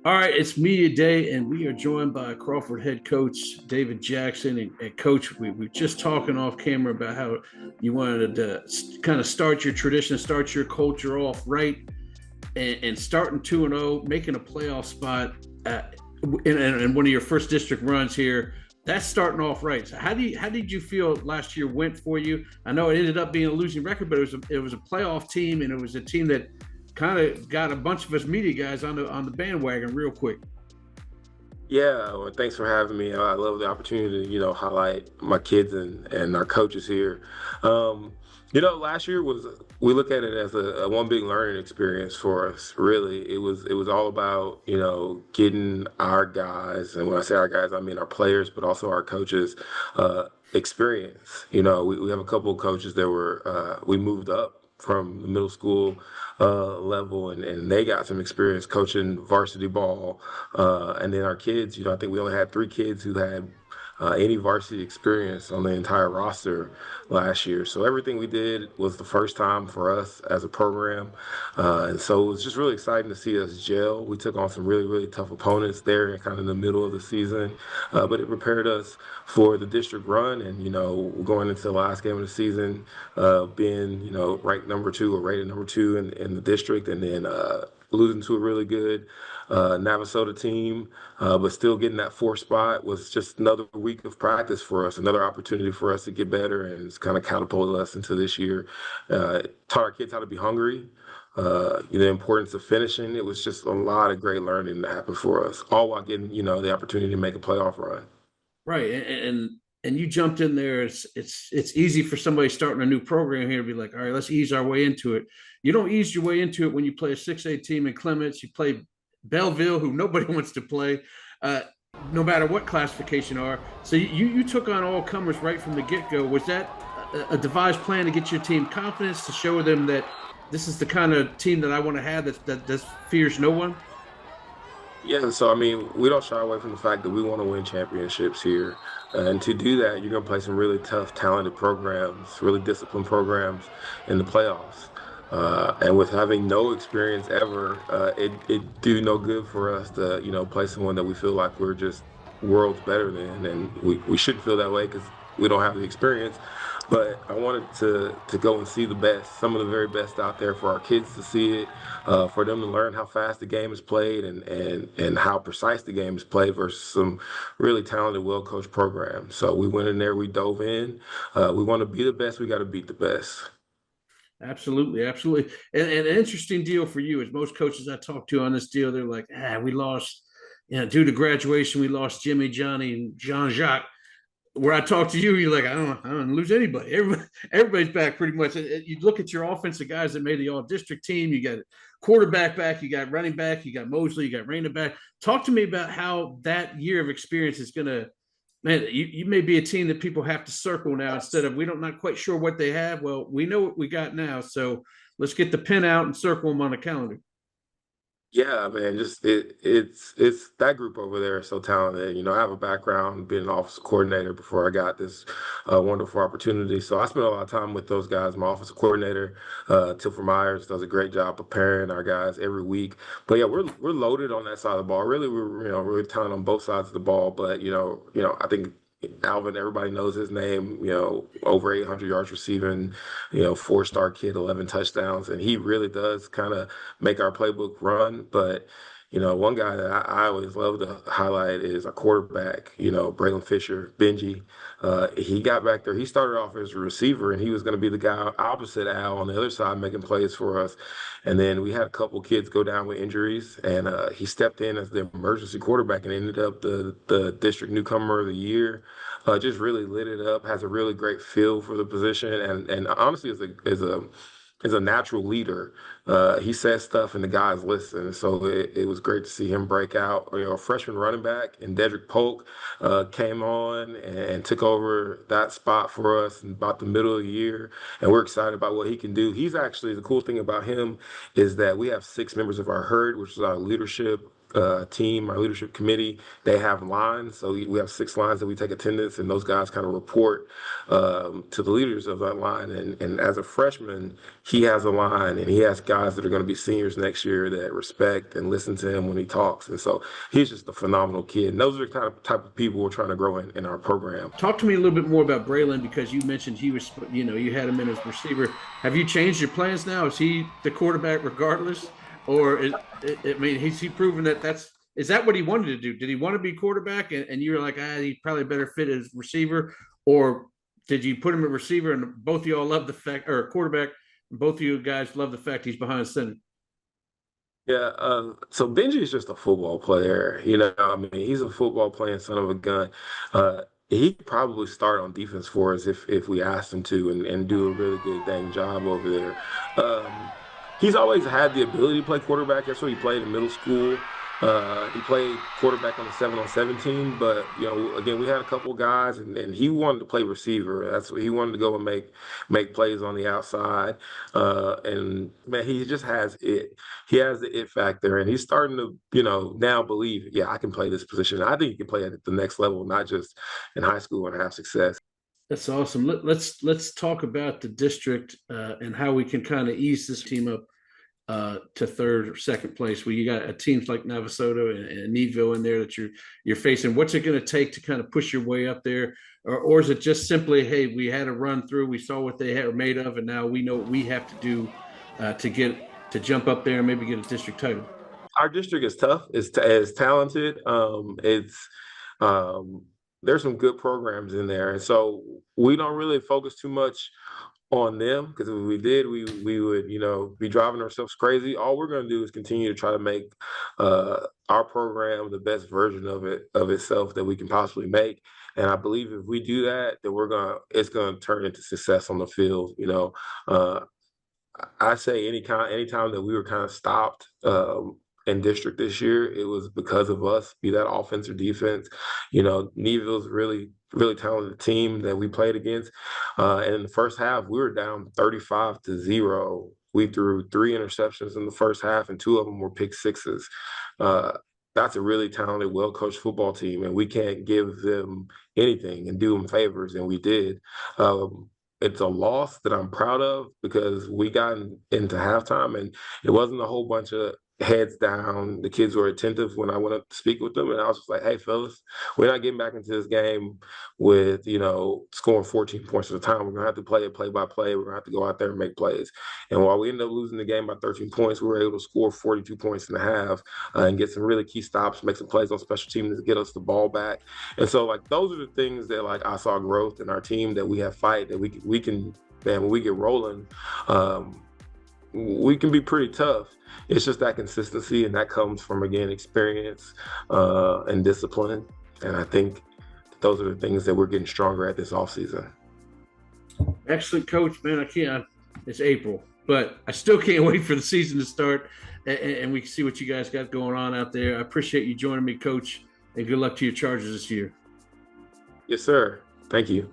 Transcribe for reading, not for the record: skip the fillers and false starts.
All right, it's media day, and we are joined by Crawford head coach David Jackson. And Coach, we were just talking off camera about how you wanted to kind of start your tradition, start your culture off right, and starting 2-0, making a playoff spot in one of your first district runs here. That's starting off right. So how did you feel last year went for you? I know it ended up being a losing record, but it was a playoff team, and it was a team that kind of got a bunch of us media guys on the bandwagon real quick. Yeah, well, thanks for having me. I love the opportunity to, highlight my kids and our coaches here. Um, last year we look at it as a one big learning experience for us. Really, it was all about, getting our guys, and when I say our guys, I mean our players, but also our coaches, experience. We have a couple of coaches that we moved up from the middle school level, and they got some experience coaching varsity ball. And then our kids, I think we only had three kids who had any varsity experience on the entire roster last year. So everything we did was the first time for us as a program. And so it was just really exciting to see us gel. We took on some really, really tough opponents there kind of in the middle of the season, but it prepared us for the district run. And, going into the last game of the season, being, ranked number two or rated number two in the district, and then losing to a really good Navasota team, but still getting that fourth spot was just another week of practice for us, another opportunity for us to get better, and it's kind of catapulted us into this year. Taught our kids how to be hungry, the importance of finishing. It was just a lot of great learning that happened for us, all while getting, the opportunity to make a playoff run. Right, and you jumped in there. It's easy for somebody starting a new program here to be like, all right, let's ease our way into it. You don't ease your way into it when you play a 6A team in Clements. You play Belleville, who nobody wants to play, uh, no matter what classification are. So you took on all comers right from the get go. Was that a devised plan to get your team confidence, to show them that this is the kind of team that I want to have, that fears no one? Yeah, so I mean, we don't shy away from the fact that we want to win championships here. And to do that, you're going to play some really tough, talented programs, really disciplined programs in the playoffs. And with having no experience ever, it do no good for us to, play someone that we feel like we're just worlds better than. And we shouldn't feel that way because we don't have the experience. But I wanted to go and see the best, some of the very best out there for our kids to see it, for them to learn how fast the game is played and how precise the game is played versus some really talented, well-coached programs. So we went in there, we dove in. We want to be the best, we got to beat the best. Absolutely, absolutely. And an interesting deal for you is most coaches I talk to on this deal, they're like, we lost, due to graduation, we lost Jimmy, Johnny, and Jean Jacques. Where I talk to you, you're like, I don't lose anybody. Everybody's back pretty much. You look at your offensive guys that made the all district team. You got quarterback back, you got running back, you got Mosley, you got Raina back. Talk to me about how that year of experience is going to, man, you may be a team that people have to circle now instead of, we don't, not quite sure what they have. Well, we know what we got now. So let's get the pen out and circle them on the calendar. Yeah, man, just it's that group over there is so talented. I have a background being an office coordinator before I got this wonderful opportunity. So I spent a lot of time with those guys. My office coordinator, Tilford Myers, does a great job preparing our guys every week. But yeah, we're loaded on that side of the ball. Really, we're really talented on both sides of the ball. But I think Alvin, everybody knows his name, over 800 yards receiving, four-star kid, 11 touchdowns. And he really does kind of make our playbook run. But, one guy that I always love to highlight is a quarterback, Braylon Fisher, Benji. He got back there. He started off as a receiver, and he was going to be the guy opposite Al on the other side making plays for us. And then we had a couple kids go down with injuries, and he stepped in as the emergency quarterback and ended up the district newcomer of the year. Just really lit it up. Has a really great feel for the position, and honestly, is a natural leader. He says stuff and the guys listen. So it was great to see him break out. A freshman running back and Dedrick Polk came on and took over that spot for us in about the middle of the year. And we're excited about what he can do. He's actually, the cool thing about him is that we have six members of our herd, which is our leadership team, our leadership committee, they have lines. So we have 6 lines that we take attendance, and those guys kind of report to the leaders of that line. And as a freshman, he has a line, and he has guys that are going to be seniors next year that respect and listen to him when he talks. And so he's just a phenomenal kid. And those are the type of people we're trying to grow in our program. Talk to me a little bit more about Braylon, because you mentioned he was, you had him in as receiver. Have you changed your plans now? Is he the quarterback regardless? Or has he proven is that what he wanted to do? Did he want to be quarterback and you were like, he probably better fit as receiver? Or did you put him at receiver and both of y'all love the fact, or quarterback, and both of you guys love the fact he's behind center? Yeah, so Benji is just a football player. I mean, he's a football playing son of a gun. He could probably start on defense for us if we asked him to and do a really good dang job over there. He's always had the ability to play quarterback. That's what he played in middle school. He played quarterback on the 7-on-7 team, but again, we had a couple guys, and he wanted to play receiver. That's what he wanted to go and make plays on the outside. And man, he just has it. He has the it factor, and he's starting to now believe, yeah, I can play this position. I think he can play at the next level, not just in high school, and have success. That's awesome. Let's talk about the district and how we can kind of ease this team up to third or second place. Where you got teams like Navasota and Needville in there that you're facing. What's it going to take to kind of push your way up there, or is it just simply, hey, we had a run through, we saw what they were made of, and now we know what we have to do to jump up there and maybe get a district title? Our district is tough. It's talented. There's some good programs in there, and so we don't really focus too much on them, because if we did, we would be driving ourselves crazy. All we're going to do is continue to try to make our program the best version of itself that we can possibly make. And I believe if we do that, then it's gonna turn into success on the field. I say anytime that we were kind of stopped in district this year, it was because of us, be that offense or defense. Needville's really, really talented team that we played against. And in the first half, we were down 35-0. We threw 3 interceptions in the first half, and 2 of them were pick sixes. That's a really talented, well-coached football team, and we can't give them anything and do them favors, and we did. It's a loss that I'm proud of, because we got into halftime, and it wasn't a whole bunch of heads down. The kids were attentive when I went up to speak with them, and I was just like, hey, fellas, we're not getting back into this game with, scoring 14 points at a time. We're going to have to play it play by play. We're going to have to go out there and make plays. And while we ended up losing the game by 13 points, we were able to score 42 points in the half and get some really key stops, make some plays on special teams to get us the ball back. And so, those are the things that, I saw growth in our team, that we have fight, that we can, man, when we get rolling, we can be pretty tough. It's just that consistency, and that comes from, again, experience and discipline. And I think those are the things that we're getting stronger at this offseason. Excellent, Coach. Man, it's April, but I still can't wait for the season to start, and we can see what you guys got going on out there. I appreciate you joining me, Coach, and good luck to your Chargers this year. Yes, sir. Thank you.